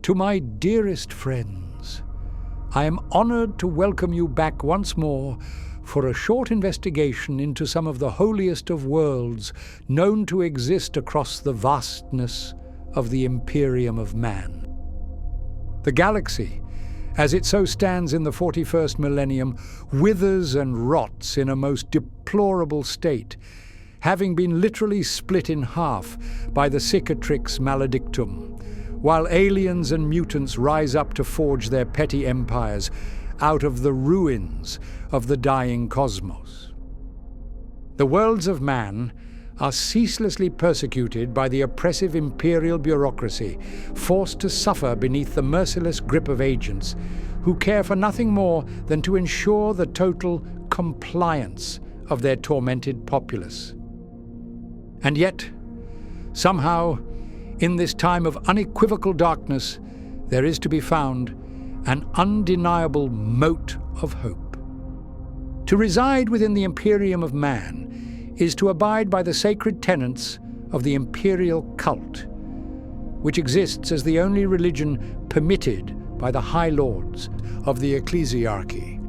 To my dearest friends, I am honored to welcome you back once more for a short investigation into some of the holiest of worlds known to exist across the vastness of the Imperium of Man. The galaxy, as it so stands in the 41st millennium, withers and rots in a most deplorable state, having been literally split in half by the cicatrix maledictum, while aliens and mutants rise up to forge their petty empires out of the ruins of the dying cosmos. The worlds of man are ceaselessly persecuted by the oppressive imperial bureaucracy, forced to suffer beneath the merciless grip of agents who care for nothing more than to ensure the total compliance of their tormented populace. And yet, somehow, in this time of unequivocal darkness, there is to be found an undeniable mote of hope. To reside within the Imperium of Man is to abide by the sacred tenets of the imperial cult, which exists as the only religion permitted by the High Lords of the Ecclesiarchy.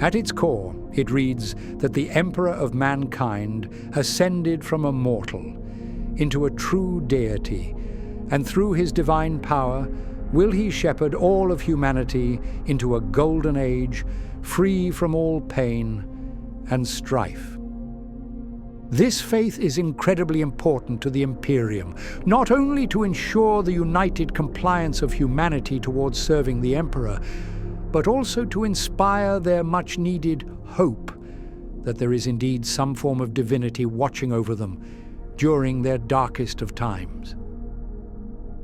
At its core, it reads that the Emperor of mankind ascended from a mortal into a true deity, and through his divine power will he shepherd all of humanity into a golden age, free from all pain and strife. This faith is incredibly important to the Imperium, not only to ensure the united compliance of humanity towards serving the Emperor, but also to inspire their much-needed hope that there is indeed some form of divinity watching over them during their darkest of times.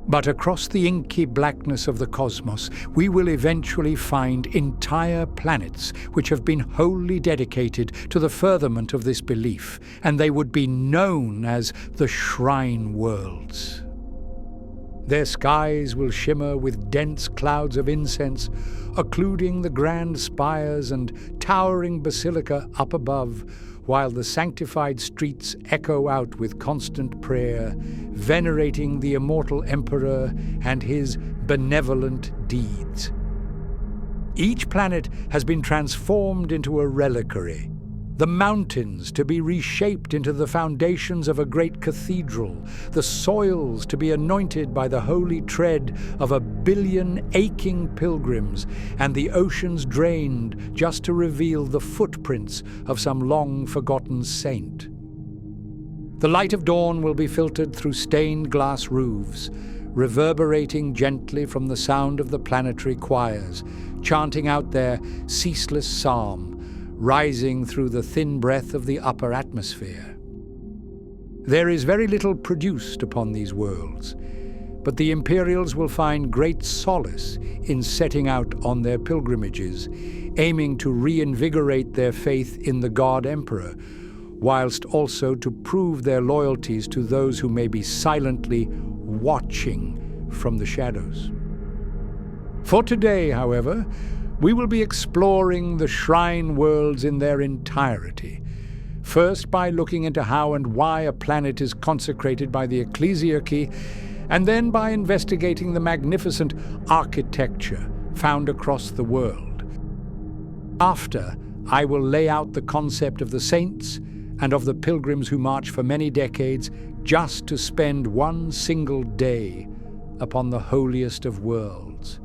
But across the inky blackness of the cosmos, we will eventually find entire planets which have been wholly dedicated to the furtherment of this belief, and they would be known as the Shrine Worlds. Their skies will shimmer with dense clouds of incense, occluding the grand spires and towering basilica up above, while the sanctified streets echo out with constant prayer, venerating the immortal Emperor and his benevolent deeds. Each planet has been transformed into a reliquary, the mountains to be reshaped into the foundations of a great cathedral, the soils to be anointed by the holy tread of 1 billion aching pilgrims, and the oceans drained just to reveal the footprints of some long-forgotten saint. The light of dawn will be filtered through stained glass roofs, reverberating gently from the sound of the planetary choirs, chanting out their ceaseless psalm, rising through the thin breath of the upper atmosphere. There is very little produced upon these worlds, but the Imperials will find great solace in setting out on their pilgrimages, aiming to reinvigorate their faith in the God Emperor, whilst also to prove their loyalties to those who may be silently watching from the shadows. For today, however, we will be exploring the Shrine Worlds in their entirety, first by looking into how and why a planet is consecrated by the Ecclesiarchy, and then by investigating the magnificent architecture found across the world. After, I will lay out the concept of the saints and of the pilgrims who march for many decades just to spend one single day upon the holiest of worlds.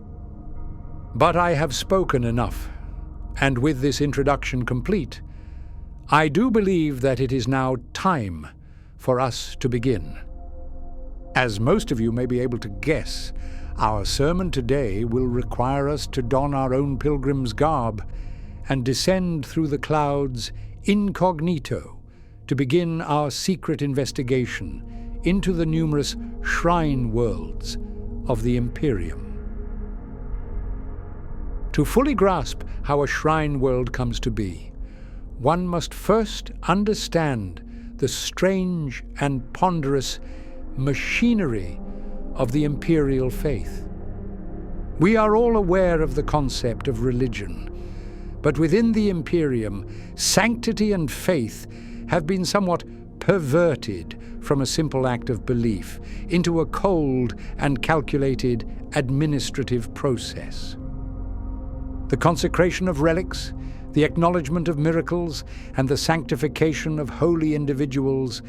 But I have spoken enough, and with this introduction complete, I do believe that it is now time for us to begin. As most of you may be able to guess, our sermon today will require us to don our own pilgrim's garb and descend through the clouds incognito to begin our secret investigation into the numerous shrine worlds of the Imperium. To fully grasp how a shrine world comes to be, one must first understand the strange and ponderous machinery of the imperial faith. We are all aware of the concept of religion, but within the Imperium, sanctity and faith have been somewhat perverted from a simple act of belief into a cold and calculated administrative process. The consecration of relics, the acknowledgement of miracles, and the sanctification of holy individuals,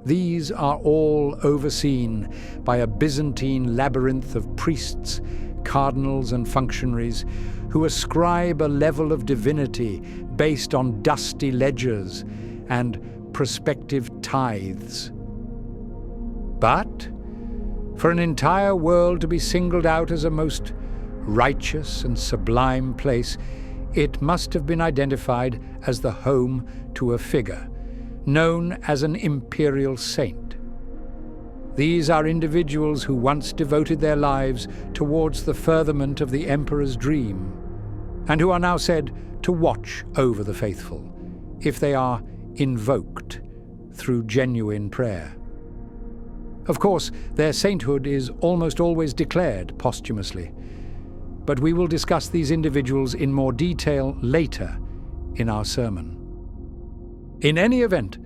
these are all overseen by a Byzantine labyrinth of priests, cardinals, and functionaries who ascribe a level of divinity based on dusty ledgers and prospective tithes. But for an entire world to be singled out as a most righteous and sublime place, it must have been identified as the home to a figure known as an imperial saint. These are individuals who once devoted their lives towards the furtherment of the emperor's dream, and who are now said to watch over the faithful, if they are invoked through genuine prayer. Of course, their sainthood is almost always declared posthumously, but we will discuss these individuals in more detail later in our sermon. In any event,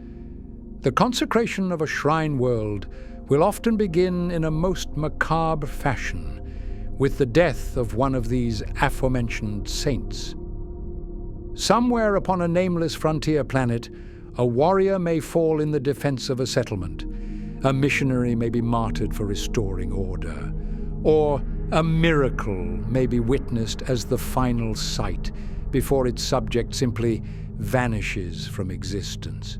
the consecration of a shrine world will often begin in a most macabre fashion with the death of one of these aforementioned saints. Somewhere upon a nameless frontier planet, a warrior may fall in the defense of a settlement, a missionary may be martyred for restoring order, or a miracle may be witnessed as the final sight before its subject simply vanishes from existence.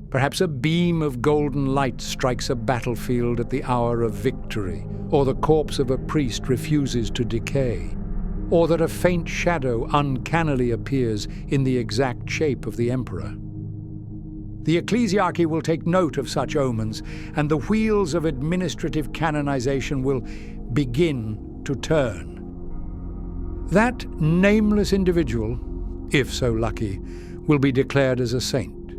Perhaps a beam of golden light strikes a battlefield at the hour of victory, or the corpse of a priest refuses to decay, or that a faint shadow uncannily appears in the exact shape of the emperor. The ecclesiarchy will take note of such omens, and the wheels of administrative canonization will begin to turn. That nameless individual, if so lucky, will be declared as a saint.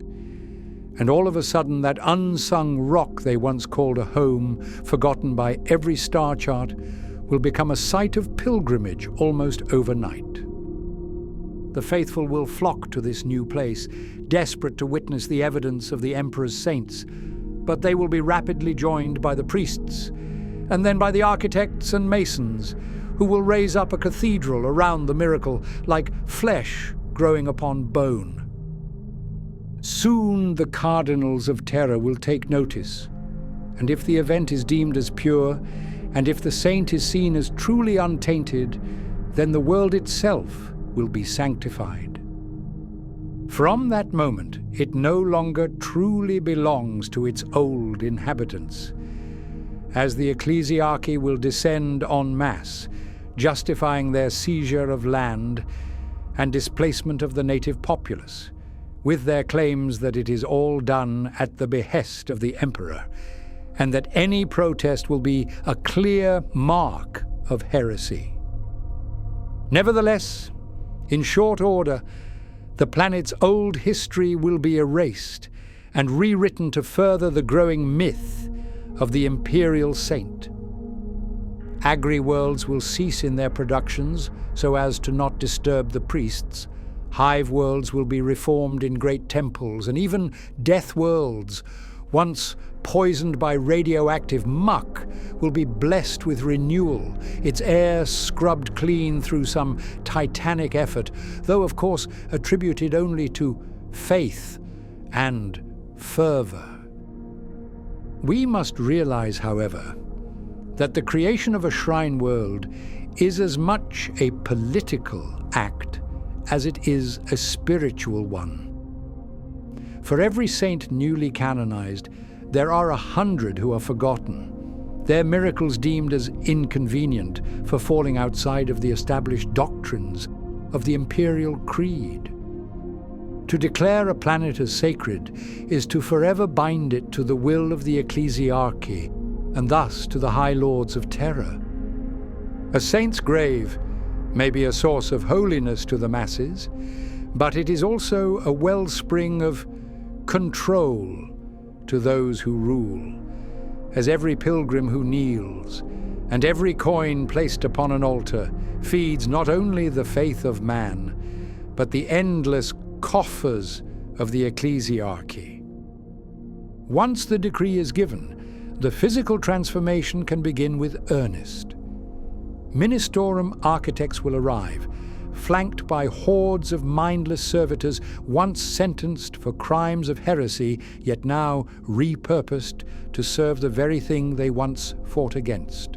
And all of a sudden, that unsung rock they once called a home, forgotten by every star chart, will become a site of pilgrimage almost overnight. The faithful will flock to this new place, desperate to witness the evidence of the emperor's saints, but they will be rapidly joined by the priests, and then by the architects and masons, who will raise up a cathedral around the miracle, like flesh growing upon bone. Soon the cardinals of terror will take notice, and if the event is deemed as pure, and if the saint is seen as truly untainted, then the world itself will be sanctified. From that moment, it no longer truly belongs to its old inhabitants, as the ecclesiarchy will descend en masse, justifying their seizure of land and displacement of the native populace, with their claims that it is all done at the behest of the emperor, and that any protest will be a clear mark of heresy. Nevertheless, in short order, the planet's old history will be erased and rewritten to further the growing myth of the imperial saint. Agri-worlds will cease in their productions so as to not disturb the priests. Hive worlds will be reformed in great temples, and even death worlds, once poisoned by radioactive muck, will be blessed with renewal, its air scrubbed clean through some titanic effort, though of course attributed only to faith and fervor. We must realize, however, that the creation of a shrine world is as much a political act as it is a spiritual one. For every saint newly canonized, there are 100 who are forgotten, their miracles deemed as inconvenient for falling outside of the established doctrines of the imperial creed. To declare a planet as sacred is to forever bind it to the will of the ecclesiarchy, and thus to the high lords of terror. A saint's grave may be a source of holiness to the masses, but it is also a wellspring of control to those who rule, as every pilgrim who kneels and every coin placed upon an altar feeds not only the faith of man, but the endless coffers of the ecclesiarchy. Once the decree is given, the physical transformation can begin with earnest. Ministorum architects will arrive, flanked by hordes of mindless servitors once sentenced for crimes of heresy, yet now repurposed to serve the very thing they once fought against.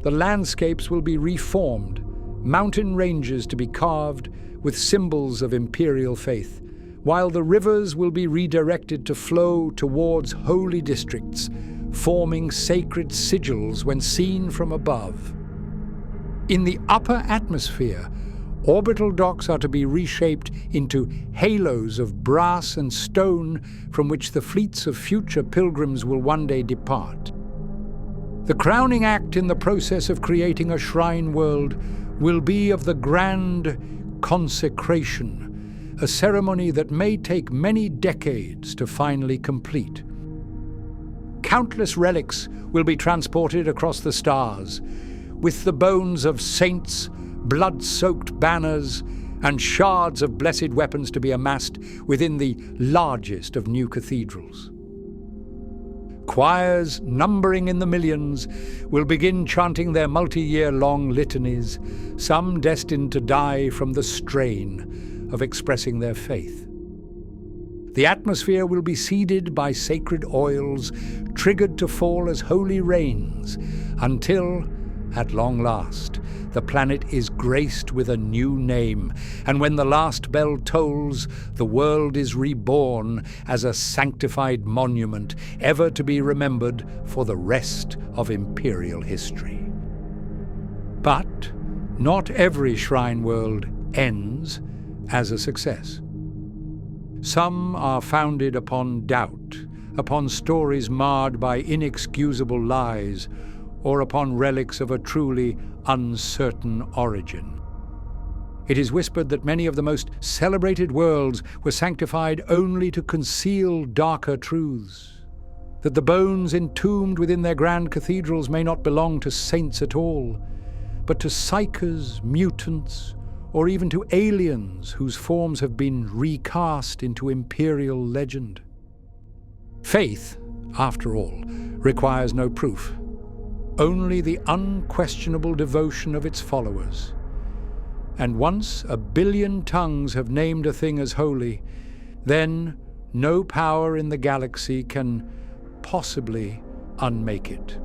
The landscapes will be reformed, mountain ranges to be carved with symbols of imperial faith, while the rivers will be redirected to flow towards holy districts, forming sacred sigils when seen from above. In the upper atmosphere, orbital docks are to be reshaped into halos of brass and stone from which the fleets of future pilgrims will one day depart. The crowning act in the process of creating a shrine world will be of the grand consecration, a ceremony that may take many decades to finally complete. Countless relics will be transported across the stars, with the bones of saints, blood-soaked banners, and shards of blessed weapons to be amassed within the largest of new cathedrals. Choirs numbering in the millions will begin chanting their multi-year-long litanies, some destined to die from the strain of expressing their faith. The atmosphere will be seeded by sacred oils, triggered to fall as holy rains, until, at long last, the planet is graced with a new name, and when the last bell tolls, the world is reborn as a sanctified monument, ever to be remembered for the rest of imperial history. But not every shrine world ends as a success. Some are founded upon doubt, upon stories marred by inexcusable lies, or upon relics of a truly uncertain origin. It is whispered that many of the most celebrated worlds were sanctified only to conceal darker truths, that the bones entombed within their grand cathedrals may not belong to saints at all, but to psychers, mutants, or even to aliens whose forms have been recast into imperial legend. Faith, after all, requires no proof, only the unquestionable devotion of its followers. And once 1 billion tongues have named a thing as holy, then no power in the galaxy can possibly unmake it.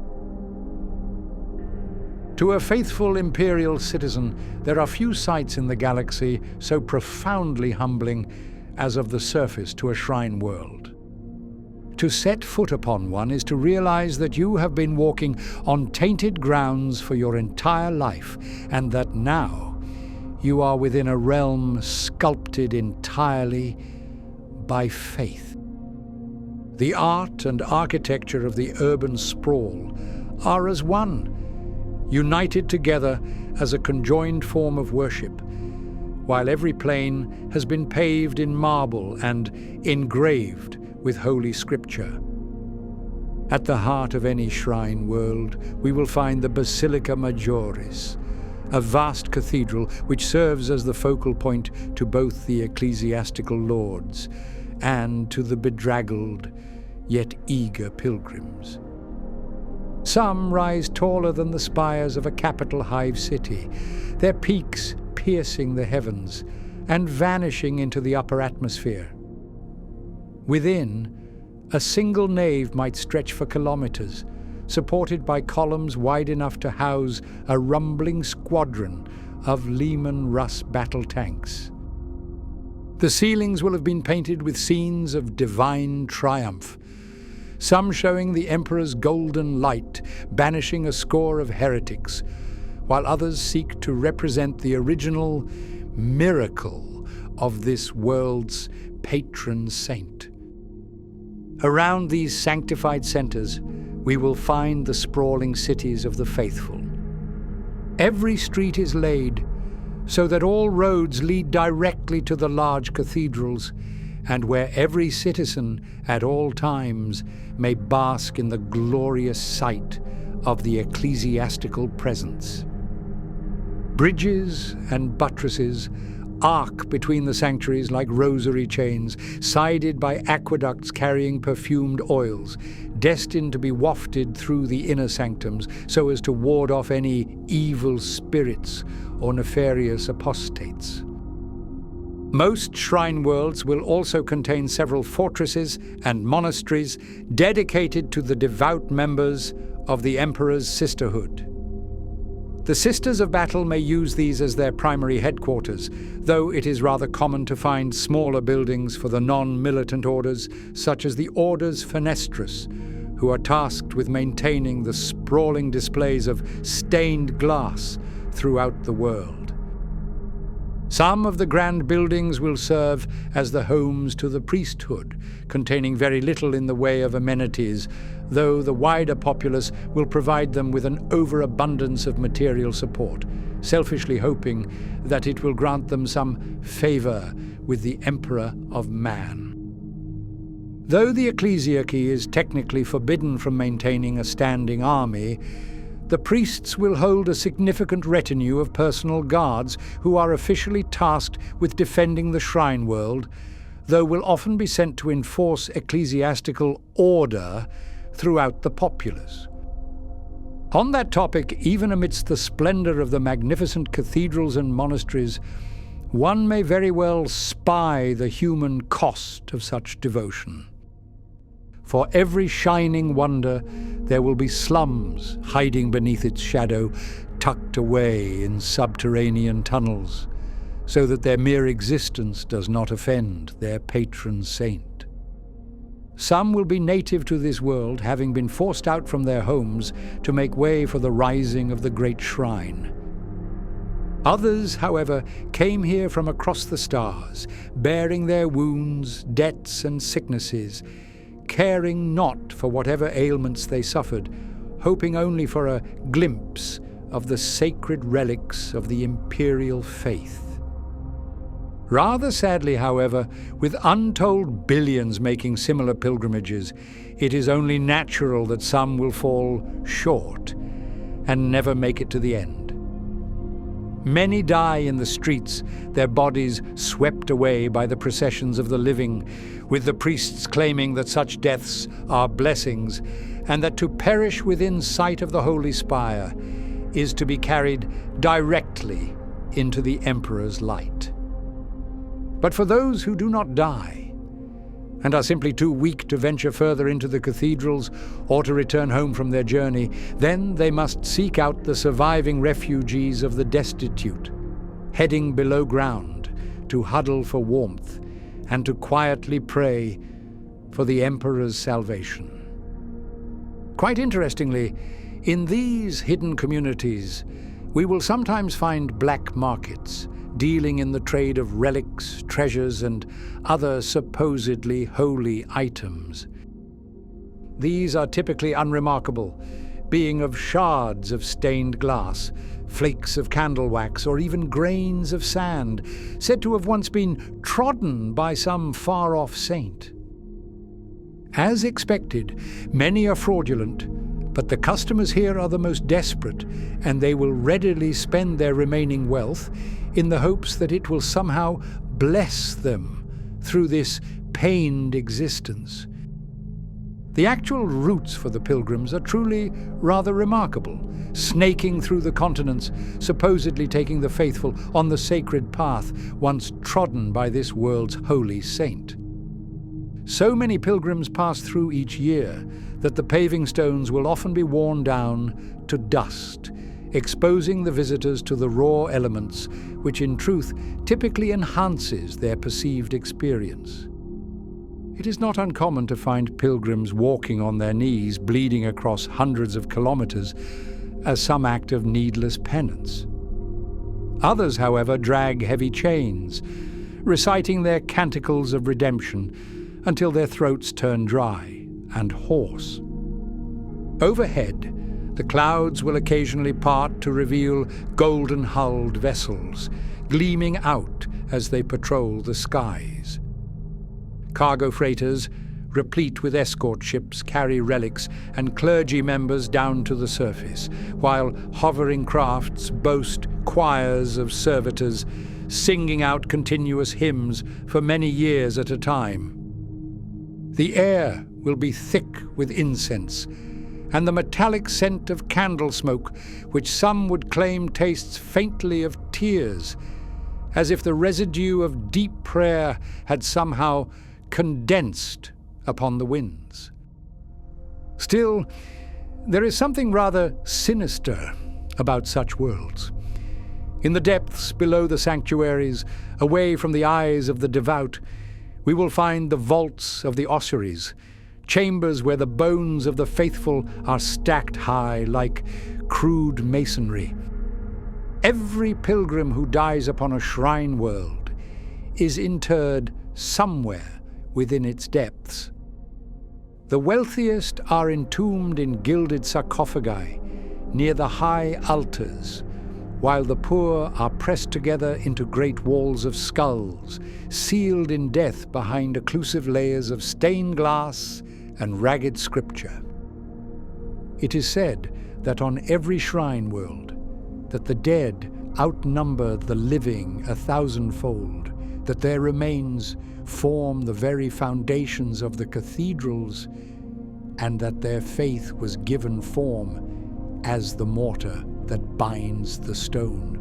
To a faithful imperial citizen, there are few sights in the galaxy so profoundly humbling as of the surface to a shrine world. To set foot upon one is to realize that you have been walking on tainted grounds for your entire life, and that now you are within a realm sculpted entirely by faith. The art and architecture of the urban sprawl are as one, united together as a conjoined form of worship, while every plane has been paved in marble and engraved with Holy Scripture. At the heart of any shrine world, we will find the Basilica Majoris, a vast cathedral which serves as the focal point to both the ecclesiastical lords and to the bedraggled yet eager pilgrims. Some rise taller than the spires of a capital hive city, their peaks piercing the heavens and vanishing into the upper atmosphere. Within, a single nave might stretch for kilometers, supported by columns wide enough to house a rumbling squadron of Lehman Russ battle tanks. The ceilings will have been painted with scenes of divine triumph, some showing the Emperor's golden light banishing a score of heretics, while others seek to represent the original miracle of this world's patron saint. Around these sanctified centers, we will find the sprawling cities of the faithful. Every street is laid so that all roads lead directly to the large cathedrals, and where every citizen at all times may bask in the glorious sight of the ecclesiastical presence. Bridges and buttresses arc between the sanctuaries like rosary chains, sided by aqueducts carrying perfumed oils, destined to be wafted through the inner sanctums so as to ward off any evil spirits or nefarious apostates. Most shrine worlds will also contain several fortresses and monasteries dedicated to the devout members of the Emperor's Sisterhood. The Sisters of Battle may use these as their primary headquarters, though it is rather common to find smaller buildings for the non-militant orders, such as the Orders Fenestris, who are tasked with maintaining the sprawling displays of stained glass throughout the world. Some of the grand buildings will serve as the homes to the priesthood, containing very little in the way of amenities, though the wider populace will provide them with an overabundance of material support, selfishly hoping that it will grant them some favor with the Emperor of Man. Though the ecclesiarchy is technically forbidden from maintaining a standing army, the priests will hold a significant retinue of personal guards who are officially tasked with defending the shrine world, though will often be sent to enforce ecclesiastical order throughout the populace. On that topic, even amidst the splendor of the magnificent cathedrals and monasteries, one may very well spy the human cost of such devotion. For every shining wonder, there will be slums hiding beneath its shadow, tucked away in subterranean tunnels, so that their mere existence does not offend their patron saint. Some will be native to this world, having been forced out from their homes to make way for the rising of the great shrine. Others, however, came here from across the stars, bearing their wounds, debts, and sicknesses, caring not for whatever ailments they suffered, hoping only for a glimpse of the sacred relics of the imperial faith. Rather sadly, however, with untold billions making similar pilgrimages, it is only natural that some will fall short and never make it to the end. Many die in the streets, their bodies swept away by the processions of the living, with the priests claiming that such deaths are blessings, and that to perish within sight of the holy spire is to be carried directly into the Emperor's light. But for those who do not die, and are simply too weak to venture further into the cathedrals or to return home from their journey, then they must seek out the surviving refugees of the destitute, heading below ground to huddle for warmth and to quietly pray for the Emperor's salvation. Quite interestingly, in these hidden communities, we will sometimes find black markets, dealing in the trade of relics, treasures, and other supposedly holy items. These are typically unremarkable, being of shards of stained glass, flakes of candle wax, or even grains of sand, said to have once been trodden by some far-off saint. As expected, many are fraudulent, but the customers here are the most desperate, and they will readily spend their remaining wealth in the hopes that it will somehow bless them through this pained existence. The actual routes for the pilgrims are truly rather remarkable, snaking through the continents, supposedly taking the faithful on the sacred path once trodden by this world's holy saint. So many pilgrims pass through each year that the paving stones will often be worn down to dust, exposing the visitors to the raw elements, which in truth typically enhances their perceived experience. It is not uncommon to find pilgrims walking on their knees, bleeding across hundreds of kilometers, as some act of needless penance. Others, however, drag heavy chains, reciting their canticles of redemption until their throats turn dry and hoarse. Overhead, the clouds will occasionally part to reveal golden-hulled vessels, gleaming out as they patrol the skies. Cargo freighters, replete with escort ships, carry relics and clergy members down to the surface, while hovering crafts boast choirs of servitors singing out continuous hymns for many years at a time. The air will be thick with incense, and the metallic scent of candle smoke, which some would claim tastes faintly of tears, as if the residue of deep prayer had somehow condensed upon the winds. Still, there is something rather sinister about such worlds. In the depths below the sanctuaries, away from the eyes of the devout, we will find the vaults of the ossuaries, chambers where the bones of the faithful are stacked high like crude masonry. Every pilgrim who dies upon a shrine world is interred somewhere within its depths. The wealthiest are entombed in gilded sarcophagi near the high altars, while the poor are pressed together into great walls of skulls, sealed in death behind occlusive layers of stained glass and ragged scripture. It is said that on every shrine world, that the dead outnumber the living 1,000-fold, that their remains form the very foundations of the cathedrals, and that their faith was given form as the mortar that binds the stone.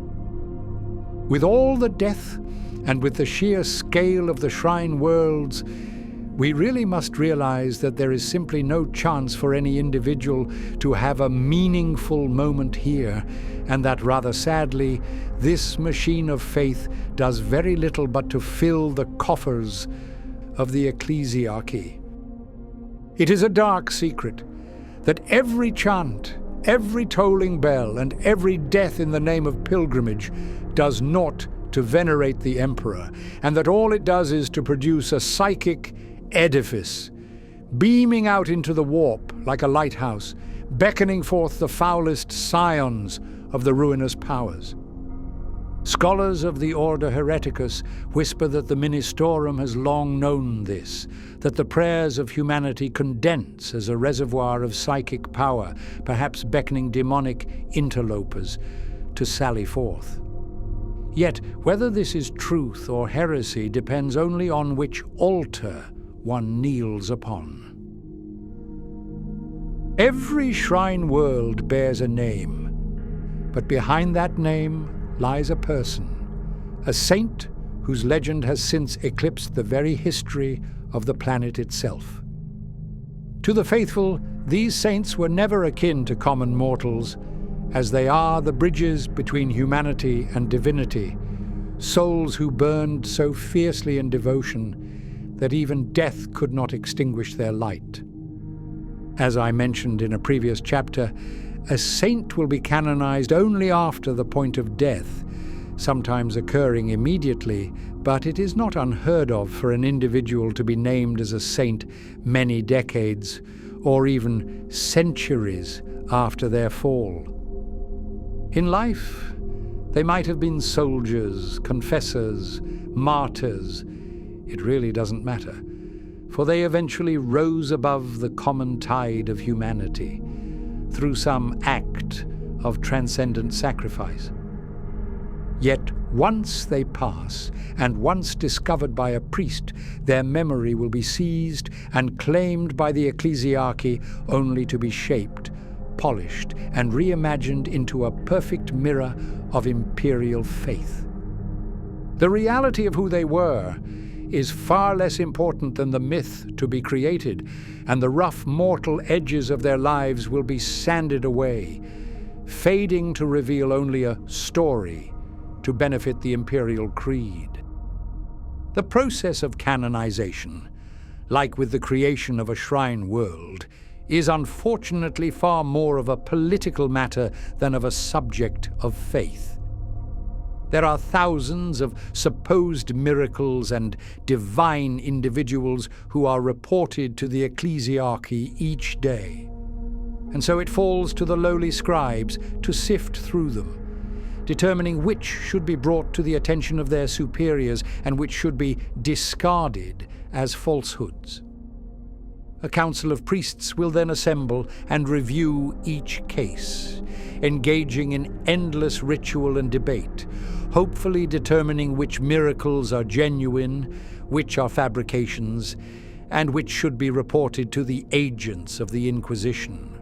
With all the death and with the sheer scale of the shrine worlds, we really must realize that there is simply no chance for any individual to have a meaningful moment here, and that rather sadly, this machine of faith does very little but to fill the coffers of the ecclesiarchy. It is a dark secret that every chant, every tolling bell, and every death in the name of pilgrimage does naught to venerate the emperor, and that all it does is to produce a psychic edifice, beaming out into the warp like a lighthouse, beckoning forth the foulest scions of the ruinous powers. Scholars of the Order Hereticus whisper that the Ministorum has long known this, that the prayers of humanity condense as a reservoir of psychic power, perhaps beckoning demonic interlopers to sally forth. Yet, whether this is truth or heresy depends only on which altar one kneels upon. Every shrine world bears a name, but behind that name lies a person, a saint whose legend has since eclipsed the very history of the planet itself. To the faithful, these saints were never akin to common mortals, as they are the bridges between humanity and divinity, souls who burned so fiercely in devotion that even death could not extinguish their light. As I mentioned in a previous chapter, a saint will be canonized only after the point of death, sometimes occurring immediately, but it is not unheard of for an individual to be named as a saint many decades or even centuries after their fall. In life, they might have been soldiers, confessors, martyrs. It really doesn't matter, for they eventually rose above the common tide of humanity through some act of transcendent sacrifice. Yet once they pass, and once discovered by a priest, their memory will be seized and claimed by the ecclesiarchy, only to be shaped, polished, and reimagined into a perfect mirror of imperial faith. The reality of who they were is far less important than the myth to be created, and the rough mortal edges of their lives will be sanded away, fading to reveal only a story to benefit the imperial creed. The process of canonization, like with the creation of a shrine world, is unfortunately far more of a political matter than of a subject of faith. There are thousands of supposed miracles and divine individuals who are reported to the ecclesiarchy each day. And so it falls to the lowly scribes to sift through them, determining which should be brought to the attention of their superiors and which should be discarded as falsehoods. A council of priests will then assemble and review each case, engaging in endless ritual and debate, hopefully determining which miracles are genuine, which are fabrications, and which should be reported to the agents of the Inquisition.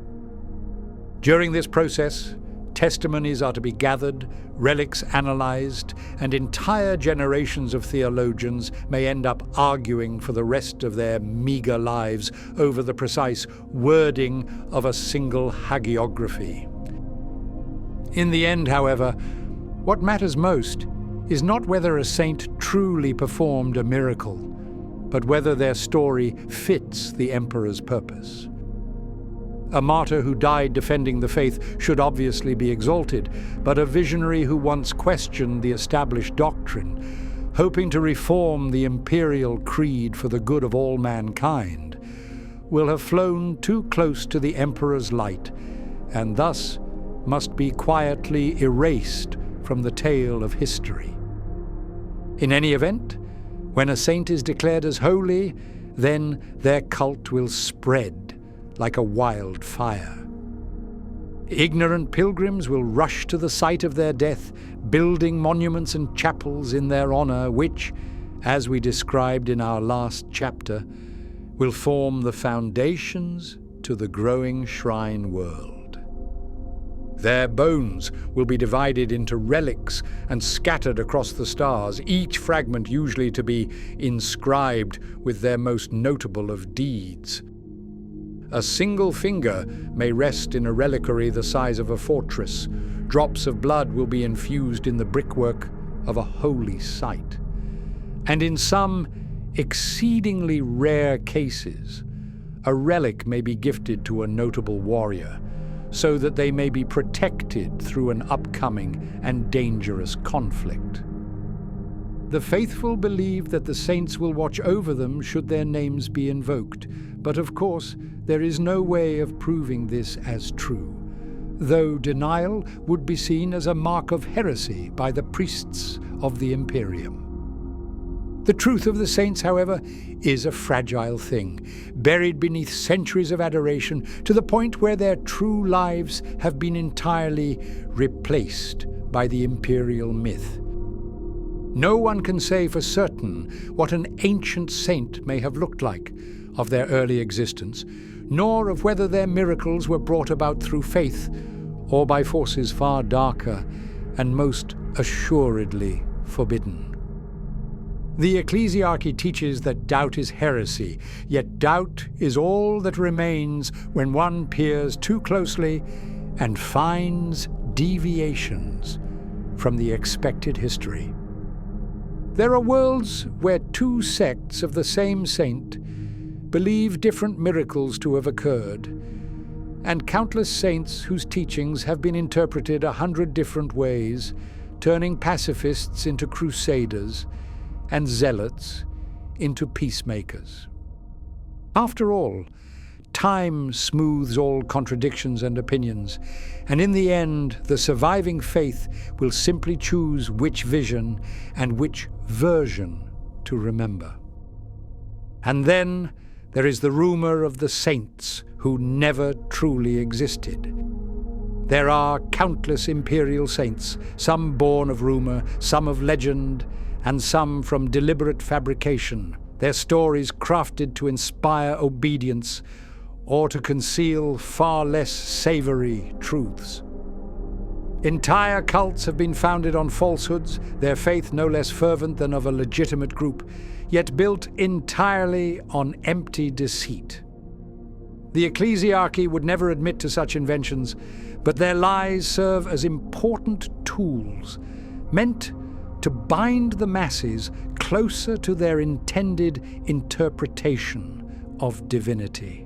During this process, testimonies are to be gathered, relics analyzed, and entire generations of theologians may end up arguing for the rest of their meager lives over the precise wording of a single hagiography. In the end, however, what matters most is not whether a saint truly performed a miracle, but whether their story fits the emperor's purpose. A martyr who died defending the faith should obviously be exalted, but a visionary who once questioned the established doctrine, hoping to reform the imperial creed for the good of all mankind, will have flown too close to the emperor's light, and thus must be quietly erased from the tale of history. In any event, when a saint is declared as holy, then their cult will spread like a wildfire. Ignorant pilgrims will rush to the site of their death, building monuments and chapels in their honor, which, as we described in our last chapter, will form the foundations to the growing shrine world. Their bones will be divided into relics and scattered across the stars, each fragment usually to be inscribed with their most notable of deeds. A single finger may rest in a reliquary the size of a fortress. Drops of blood will be infused in the brickwork of a holy site. And in some exceedingly rare cases, a relic may be gifted to a notable warrior, so that they may be protected through an upcoming and dangerous conflict. The faithful believe that the saints will watch over them should their names be invoked, but of course there is no way of proving this as true, though denial would be seen as a mark of heresy by the priests of the Imperium. The truth of the saints, however, is a fragile thing, buried beneath centuries of adoration to the point where their true lives have been entirely replaced by the imperial myth. No one can say for certain what an ancient saint may have looked like of their early existence, nor of whether their miracles were brought about through faith or by forces far darker and most assuredly forbidden. The ecclesiarchy teaches that doubt is heresy, yet doubt is all that remains when one peers too closely and finds deviations from the expected history. There are worlds where two sects of the same saint believe different miracles to have occurred, and countless saints whose teachings have been interpreted 100 different ways, turning pacifists into crusaders and zealots into peacemakers. After all, time smooths all contradictions and opinions, and in the end, the surviving faith will simply choose which vision and which version to remember. And then there is the rumor of the saints who never truly existed. There are countless imperial saints, some born of rumor, some of legend, and some from deliberate fabrication, their stories crafted to inspire obedience or to conceal far less savory truths. Entire cults have been founded on falsehoods, their faith no less fervent than of a legitimate group, yet built entirely on empty deceit. The ecclesiarchy would never admit to such inventions, but their lies serve as important tools, meant to bind the masses closer to their intended interpretation of divinity.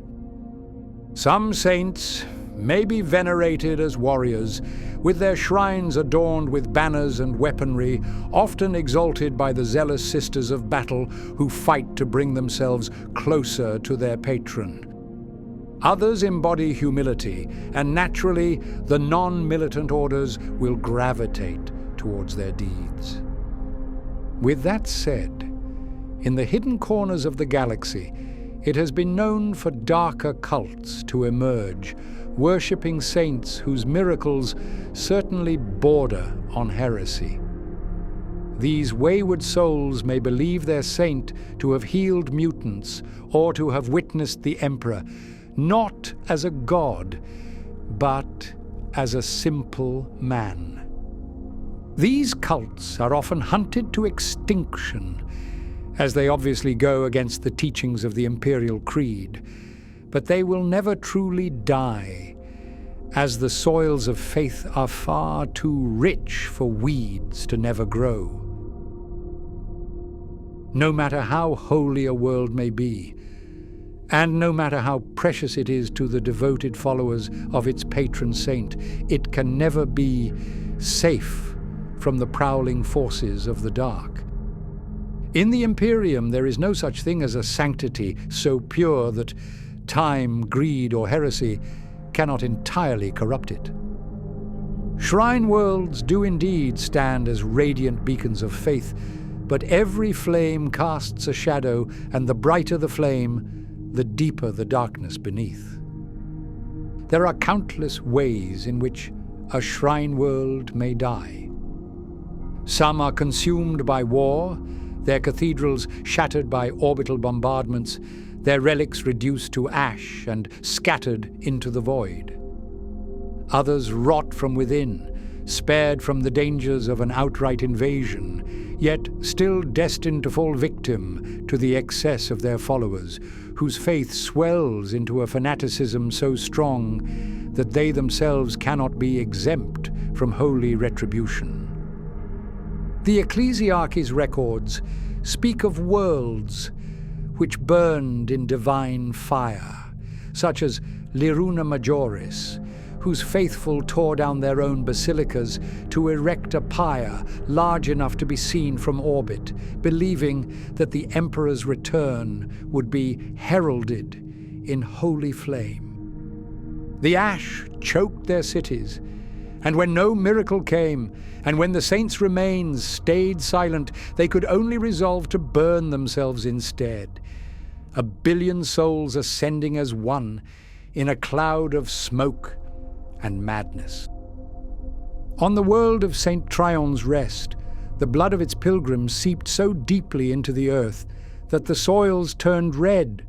Some saints may be venerated as warriors, with their shrines adorned with banners and weaponry, often exalted by the zealous sisters of battle who fight to bring themselves closer to their patron. Others embody humility, and naturally, the non-militant orders will gravitate towards their deeds. With that said, in the hidden corners of the galaxy, it has been known for darker cults to emerge, worshipping saints whose miracles certainly border on heresy. These wayward souls may believe their saint to have healed mutants or to have witnessed the Emperor, not as a god, but as a simple man. These cults are often hunted to extinction, as they obviously go against the teachings of the Imperial Creed, but they will never truly die, as the soils of faith are far too rich for weeds to never grow. No matter how holy a world may be, and no matter how precious it is to the devoted followers of its patron saint, it can never be safe from the prowling forces of the dark. In the Imperium, there is no such thing as a sanctity so pure that time, greed, or heresy cannot entirely corrupt it. Shrine worlds do indeed stand as radiant beacons of faith, but every flame casts a shadow, and the brighter the flame, the deeper the darkness beneath. There are countless ways in which a shrine world may die. Some are consumed by war, their cathedrals shattered by orbital bombardments, their relics reduced to ash and scattered into the void. Others rot from within, spared from the dangers of an outright invasion, yet still destined to fall victim to the excess of their followers, whose faith swells into a fanaticism so strong that they themselves cannot be exempt from holy retribution. The Ecclesiarchy's records speak of worlds which burned in divine fire, such as Liruna Majoris, whose faithful tore down their own basilicas to erect a pyre large enough to be seen from orbit, believing that the Emperor's return would be heralded in holy flame. The ash choked their cities, and when no miracle came, and when the saints' remains stayed silent, they could only resolve to burn themselves instead. 1 billion souls ascending as one in a cloud of smoke and madness. On the world of St. Trion's Rest, the blood of its pilgrims seeped so deeply into the earth that the soils turned red.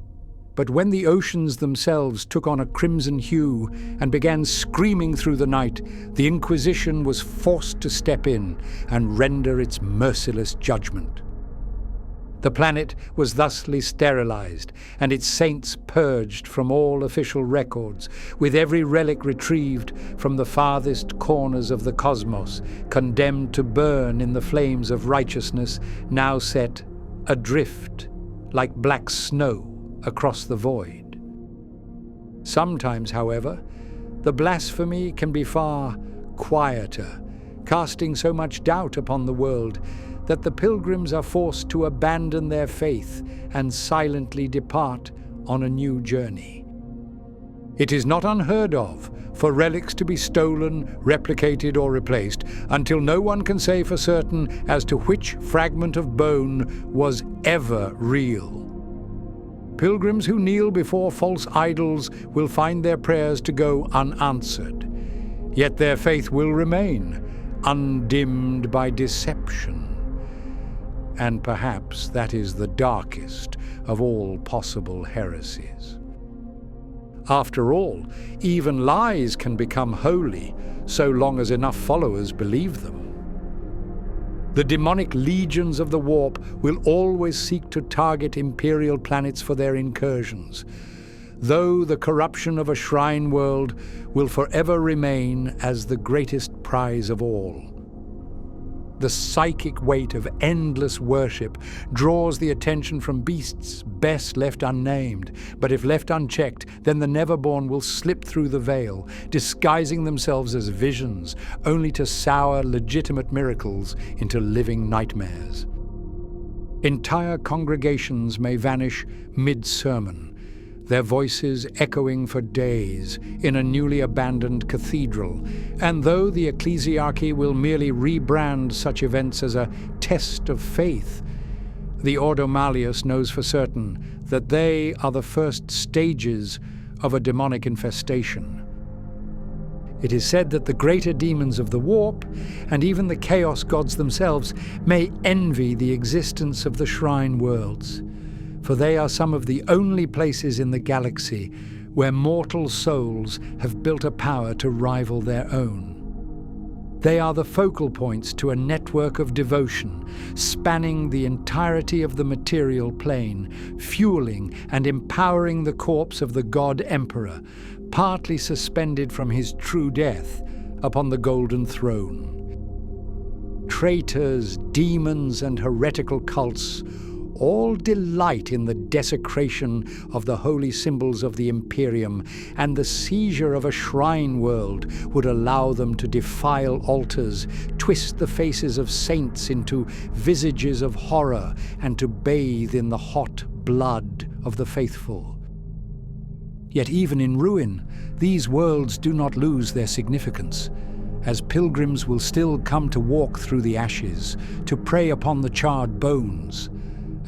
But when the oceans themselves took on a crimson hue and began screaming through the night, the Inquisition was forced to step in and render its merciless judgment. The planet was thusly sterilized, and its saints purged from all official records, with every relic retrieved from the farthest corners of the cosmos, condemned to burn in the flames of righteousness, now set adrift like black snow across the void. Sometimes, however, the blasphemy can be far quieter, casting so much doubt upon the world that the pilgrims are forced to abandon their faith and silently depart on a new journey. It is not unheard of for relics to be stolen, replicated, or replaced until no one can say for certain as to which fragment of bone was ever real. Pilgrims who kneel before false idols will find their prayers to go unanswered, yet their faith will remain, undimmed by deception. And perhaps that is the darkest of all possible heresies. After all, even lies can become holy, so long as enough followers believe them. The demonic legions of the warp will always seek to target imperial planets for their incursions, though the corruption of a shrine world will forever remain as the greatest prize of all. The psychic weight of endless worship draws the attention from beasts best left unnamed, but if left unchecked, then the Neverborn will slip through the veil, disguising themselves as visions, only to sour legitimate miracles into living nightmares. Entire congregations may vanish mid-sermon, their voices echoing for days in a newly abandoned cathedral, and though the Ecclesiarchy will merely rebrand such events as a test of faith, the Ordo Malleus knows for certain that they are the first stages of a demonic infestation. It is said that the greater demons of the warp, and even the chaos gods themselves, may envy the existence of the shrine worlds, for they are some of the only places in the galaxy where mortal souls have built a power to rival their own. They are the focal points to a network of devotion, spanning the entirety of the material plane, fueling and empowering the corpse of the god Emperor, partly suspended from his true death upon the golden throne. Traitors, demons, and heretical cults all delight in the desecration of the holy symbols of the Imperium, and the seizure of a shrine world would allow them to defile altars, twist the faces of saints into visages of horror, and to bathe in the hot blood of the faithful. Yet even in ruin, these worlds do not lose their significance, as pilgrims will still come to walk through the ashes, to prey upon the charred bones,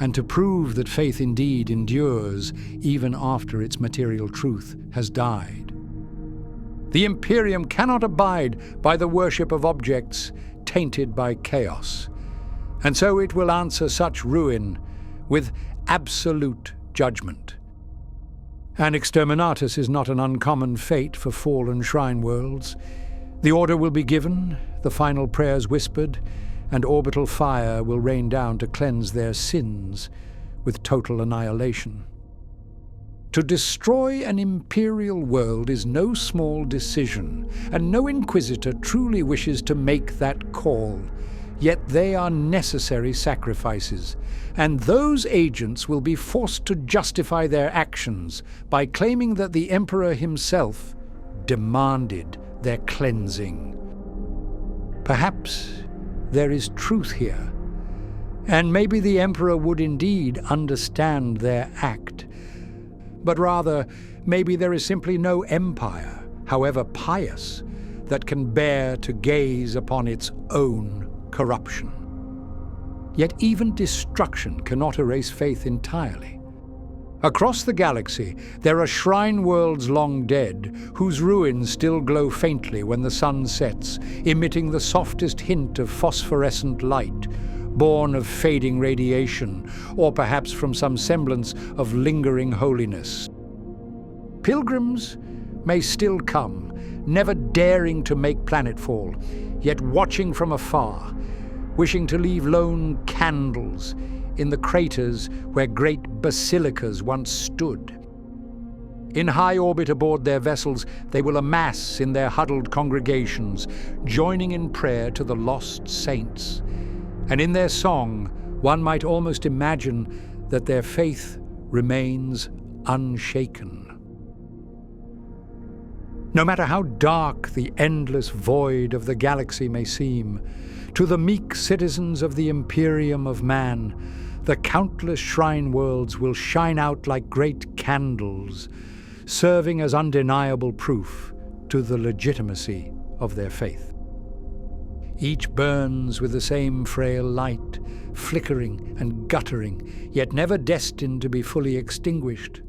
and to prove that faith indeed endures even after its material truth has died. The Imperium cannot abide by the worship of objects tainted by chaos, and so it will answer such ruin with absolute judgment. An exterminatus is not an uncommon fate for fallen shrine worlds. The order will be given, the final prayers whispered, and orbital fire will rain down to cleanse their sins with total annihilation. To destroy an imperial world is no small decision, and no inquisitor truly wishes to make that call. Yet they are necessary sacrifices, and those agents will be forced to justify their actions by claiming that the Emperor himself demanded their cleansing. Perhaps there is truth here, and maybe the Emperor would indeed understand their act. But rather, maybe there is simply no empire, however pious, that can bear to gaze upon its own corruption. Yet even destruction cannot erase faith entirely. Across the galaxy, there are shrine worlds long dead, whose ruins still glow faintly when the sun sets, emitting the softest hint of phosphorescent light, born of fading radiation, or perhaps from some semblance of lingering holiness. Pilgrims may still come, never daring to make planetfall, yet watching from afar, wishing to leave lone candles in the craters where great basilicas once stood. In high orbit aboard their vessels, they will amass in their huddled congregations, joining in prayer to the lost saints. And in their song, one might almost imagine that their faith remains unshaken. No matter how dark the endless void of the galaxy may seem, to the meek citizens of the Imperium of Man, the countless shrine worlds will shine out like great candles, serving as undeniable proof to the legitimacy of their faith. Each burns with the same frail light, flickering and guttering, yet never destined to be fully extinguished.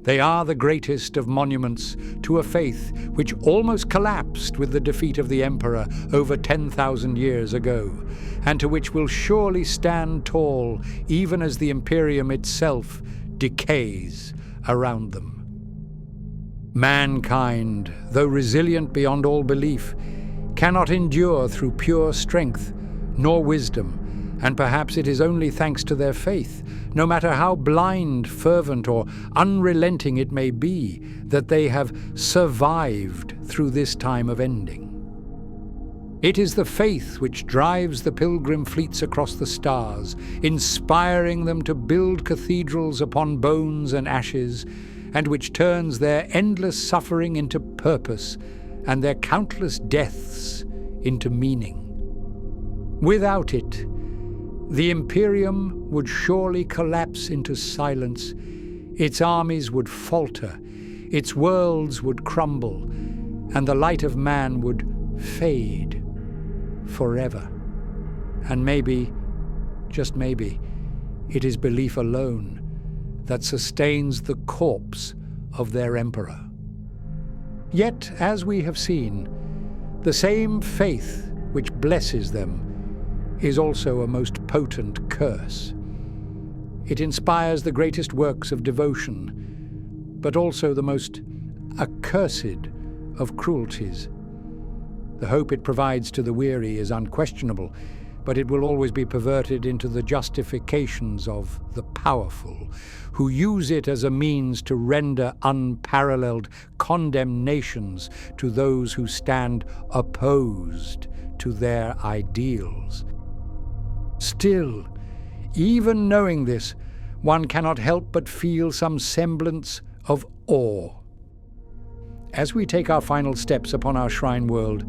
They are the greatest of monuments to a faith which almost collapsed with the defeat of the Emperor over 10,000 years ago, and to which will surely stand tall even as the Imperium itself decays around them. Mankind, though resilient beyond all belief, cannot endure through pure strength nor wisdom, and perhaps it is only thanks to their faith, no matter how blind, fervent, or unrelenting it may be, that they have survived through this time of ending. It is the faith which drives the pilgrim fleets across the stars, inspiring them to build cathedrals upon bones and ashes, and which turns their endless suffering into purpose and their countless deaths into meaning. Without it, the Imperium would surely collapse into silence, its armies would falter, its worlds would crumble, and the light of man would fade forever. And maybe, just maybe, it is belief alone that sustains the corpse of their Emperor. Yet, as we have seen, the same faith which blesses them is also a most potent curse. It inspires the greatest works of devotion, but also the most accursed of cruelties. The hope it provides to the weary is unquestionable, but it will always be perverted into the justifications of the powerful, who use it as a means to render unparalleled condemnations to those who stand opposed to their ideals. Still, even knowing this, one cannot help but feel some semblance of awe. As we take our final steps upon our shrine world,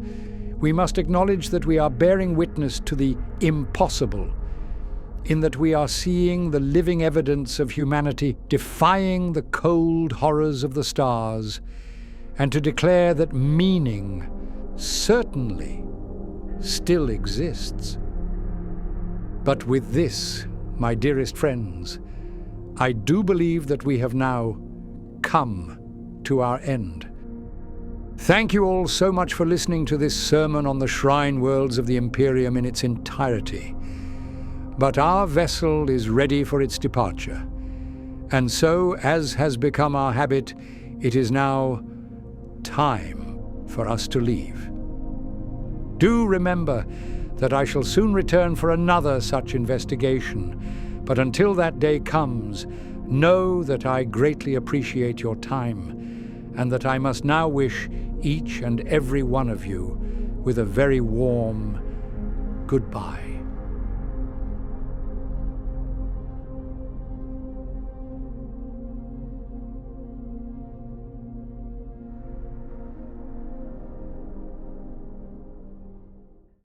we must acknowledge that we are bearing witness to the impossible, in that we are seeing the living evidence of humanity defying the cold horrors of the stars, and to declare that meaning certainly still exists. But with this, my dearest friends, I do believe that we have now come to our end. Thank you all so much for listening to this sermon on the shrine worlds of the Imperium in its entirety. But our vessel is ready for its departure. And so, as has become our habit, it is now time for us to leave. Do remember that I shall soon return for another such investigation, but until that day comes, know that I greatly appreciate your time, and that I must now wish each and every one of you with a very warm goodbye.